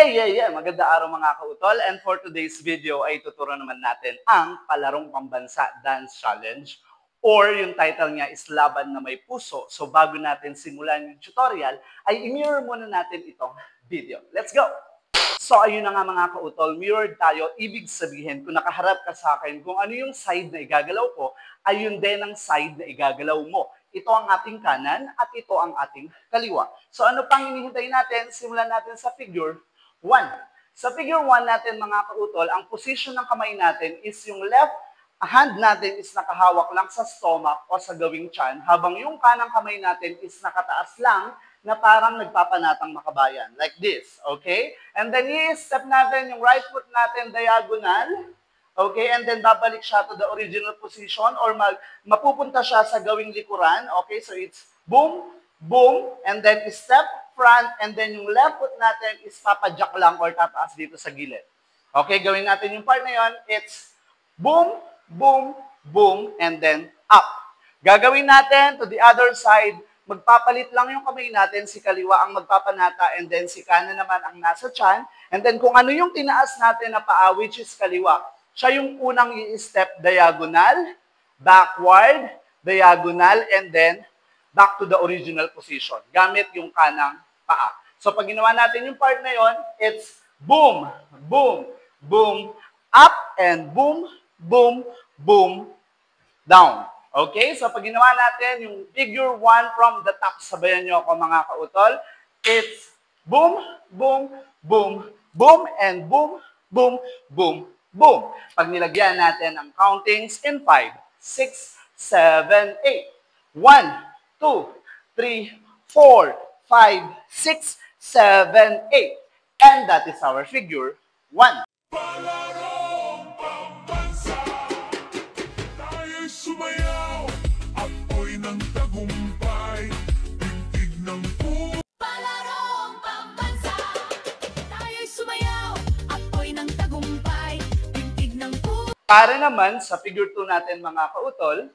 Yeah. Maganda araw mga kautol. And for today's video ay tuturo naman natin ang palarong pambansa dance challenge or yung title niya is Laban na May Puso. So bago natin simulan yung tutorial ay i-mirror muna natin itong video. Let's go! So ayun na nga mga kautol, mirrored tayo. Ibig sabihin kung nakaharap ka sa akin kung ano yung side na igagalaw ko, ayun din ang side na igagalaw mo. Ito ang ating kanan at ito ang ating kaliwa. So ano pang hinihintay natin? Simulan natin sa figure 1. Sa figure 1 natin mga kautol, ang position ng kamay natin is yung left hand natin is nakahawak lang sa stomach o sa gawing tiyan, habang yung kanang kamay natin is nakataas lang na parang nagpapanatang makabayan. Like this, okay? And then i-step natin yung right foot natin diagonal, okay? And then babalik siya to the original position or mapupunta siya sa gawing likuran, okay? So it's boom, boom, and then step front, and then yung left foot natin is papadyak lang or tataas dito sa gilid. Okay, gawin natin yung part na yun. It's boom, boom, boom, and then up. Gagawin natin to the other side. Magpapalit lang yung kamay natin, si kaliwa ang magpapanata, and then si kanan naman ang nasa tiyan. And then kung ano yung tinaas natin na paa, which is kaliwa, siya yung unang i-step diagonal, backward, diagonal, and then back to the original position, gamit yung kanang paa. So pag ginawa natin yung part na yon, it's boom, boom, boom, up, and boom, boom, boom, down. Okay? So pag ginawa natin yung figure 1 from the top, sabayan nyo ako mga kautol, it's boom, boom, boom, boom, and boom, boom, boom, boom. Pag nilagyan natin ang countings in 5, 6, 7, 8. 1, 2, 3, 4, 5, 6, 7, 8. And that is our figure 1. Palarong pambansa, tayo'y sumayaw, apoy ng tagumpay, tindig ng puso. Palarong pambansa, tayo'y sumayaw, apoy ng tagumpay, tindig ng puso. Para naman sa figure 2 natin mga kautol,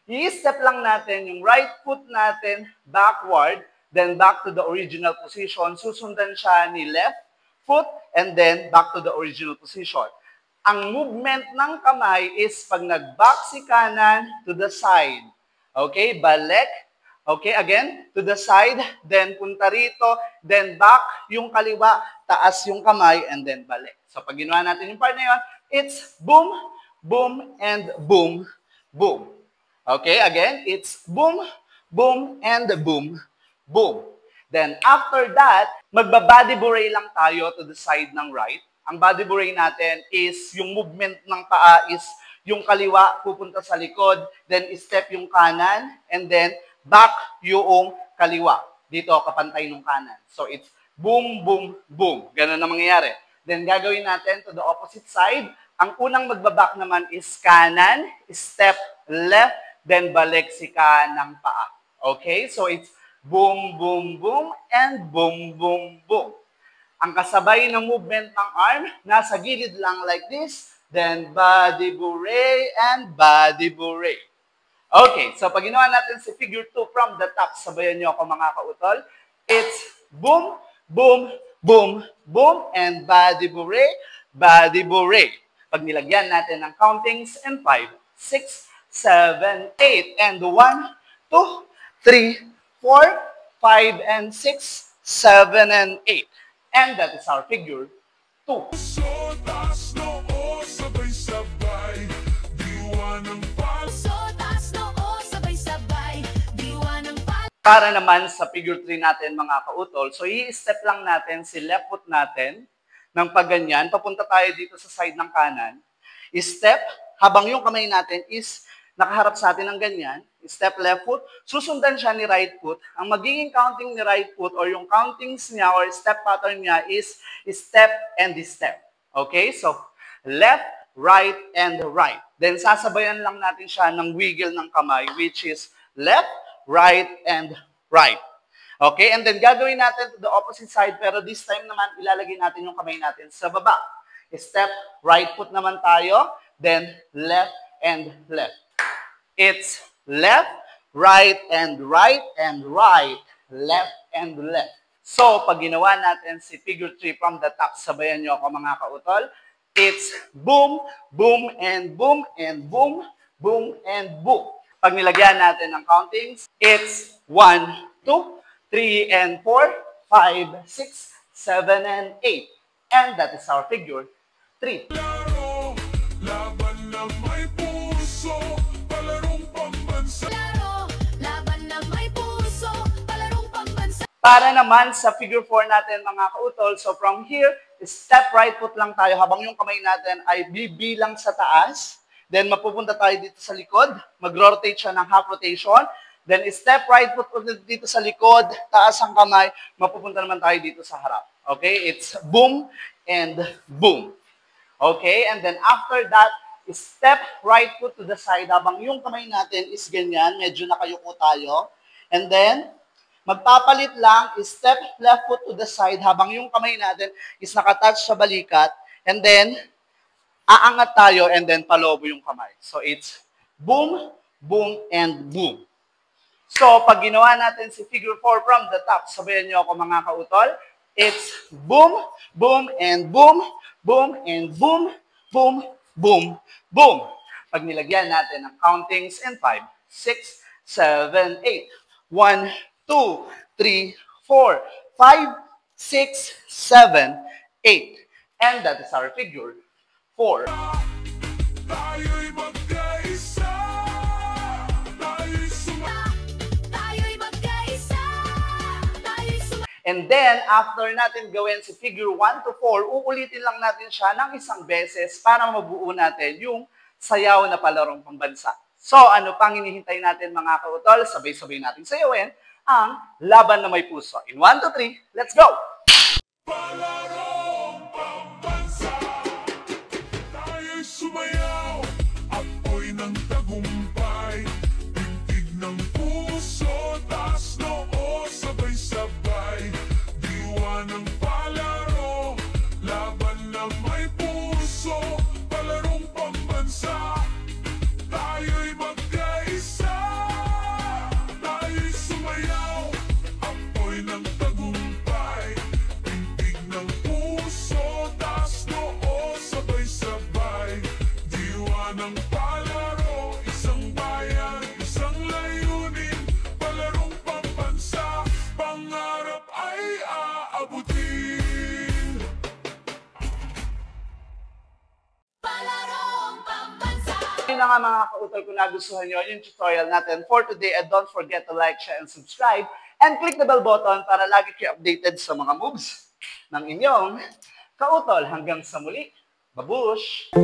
i-step lang natin yung right foot natin backward, then back to the original position. Susundan siya ni left foot, and then back to the original position. Ang movement ng kamay is pag nag-back si kanan to the side. Okay, balik. Okay, again, to the side, then punta rito, then back yung kaliwa, taas yung kamay, and then balik. So pag ginawa natin yung part na yun, it's boom, boom, and boom, boom. Okay, again, it's boom, boom, and boom, boom. Then, after that, magba-body buray lang tayo to the side ng right. Ang body buray natin is yung movement ng paa is yung kaliwa pupunta sa likod, then step yung kanan, and then back yung kaliwa. Dito, kapantay ng kanan. So, it's boom, boom, boom. Ganun na mangyayari. Then, gagawin natin to the opposite side. Ang unang magbaback naman is kanan, step left, then balik si kanang paa. Okay? So, it's boom, boom, boom, and boom, boom, boom. Ang kasabay ng movement ng arm, nasa gilid lang like this, then body buray and body buray. Okay, so pag ginawa natin si figure 2 from the top, sabayan nyo ako mga kautol, it's boom, boom, boom, boom, and body buray, body buray. Pag nilagyan natin ng countings in 5, 6, 7, 8, and 1, 2, 3, 4, 5, and 6, 7, and 8. And that is our figure 2. So taas noo, sabay-sabay, diwa ng pag... So taas noo, sabay-sabay, diwa ng pag... Para naman sa figure 3 natin mga kautol, so i-step lang natin si left foot natin ng pagganyan, papunta tayo dito sa side ng kanan. I-step, habang yung kamay natin is nakaharap sa atin ng ganyan, step left foot, susundan siya ni right foot. Ang magiging counting ni right foot or yung countings niya or step pattern niya is step and step. Okay? So, left, right, and right. Then, sasabayan lang natin siya ng wiggle ng kamay, which is left, right, and right. Okay? And then, gagawin natin to the opposite side, pero this time naman, ilalagay natin yung kamay natin sa baba. Step, right foot naman tayo, then left, and left. It's left, right, and right, and right, left, and left. So, pag ginawa natin si figure 3 from the top, sabayan nyo ako mga kautol, it's boom, boom, and boom, and boom, boom, and boom. Pag nilagyan natin ng countings, it's 1, 2, 3, and 4, 5, 6, 7, and 8. And that is our figure 3. Laro, laban na may puso, palarong pambansa. Laro, laban na may puso, palarong pambansa. Para naman sa figure 4 natin mga kautol, so from here, step right foot lang tayo habang yung kamay natin ay bibilang sa taas. Then mapupunta tayo dito sa likod, mag-rotate siya ng half rotation. Then step right foot ulit dito sa likod, taas ang kamay, mapupunta naman tayo dito sa harap. Okay, it's boom and boom. Okay, and then after that, step right foot to the side habang yung kamay natin is ganyan, medyo nakayuko tayo. And then, magpapalit lang, step left foot to the side habang yung kamay natin is nakatouch sa balikat. And then, aangat tayo and then palobo yung kamay. So, it's boom, boom, and boom. So, pag ginawa natin si figure 4 from the top, sabayan nyo ako mga kautol, it's boom, boom, and boom, boom, and boom, boom, boom, boom. Pag nilagyan natin ng countings in 5, 6, 7, 8. 1, 2, 3, 4, 5, 6, 7, 8. And that is our figure 4. Tayo'y magkaisa, tayo'y Tayo'y magkaisa, tayo'y And then, after natin gawin si figure 1 to 4, uulitin lang natin siya ng isang beses para mabuo natin yung sayaw na palarong pambansa. So, ano pang hinihintay natin mga kautol? Sabay-sabay natin sayawin ang laban na may puso. In 1, 2, 3, let's go! palarong pambansa. Tayo'y sumayaw, apoy ng tagumpay, tintig ng puso, taas noo, sabay-sabay, diwa ng palaro, laban na may puso, palarong pambansa. Tayo'y magkaisa, tayo'y sumayaw, apoy ng tagumpay, tintig ng puso, taas noo, sabay-sabay, diwa ng palaro, isang bayan, isang layunin, palarong pambansa, pangarap ay aabutin. palarong pambansa. Yun na nga mga kautol, kung nagustuhan nyo yung tutorial natin for today, and don't forget to like, share, and subscribe, and click the bell button para lagi kayo updated sa mga moves ng inyong kautol. Hanggang sa muli, babush!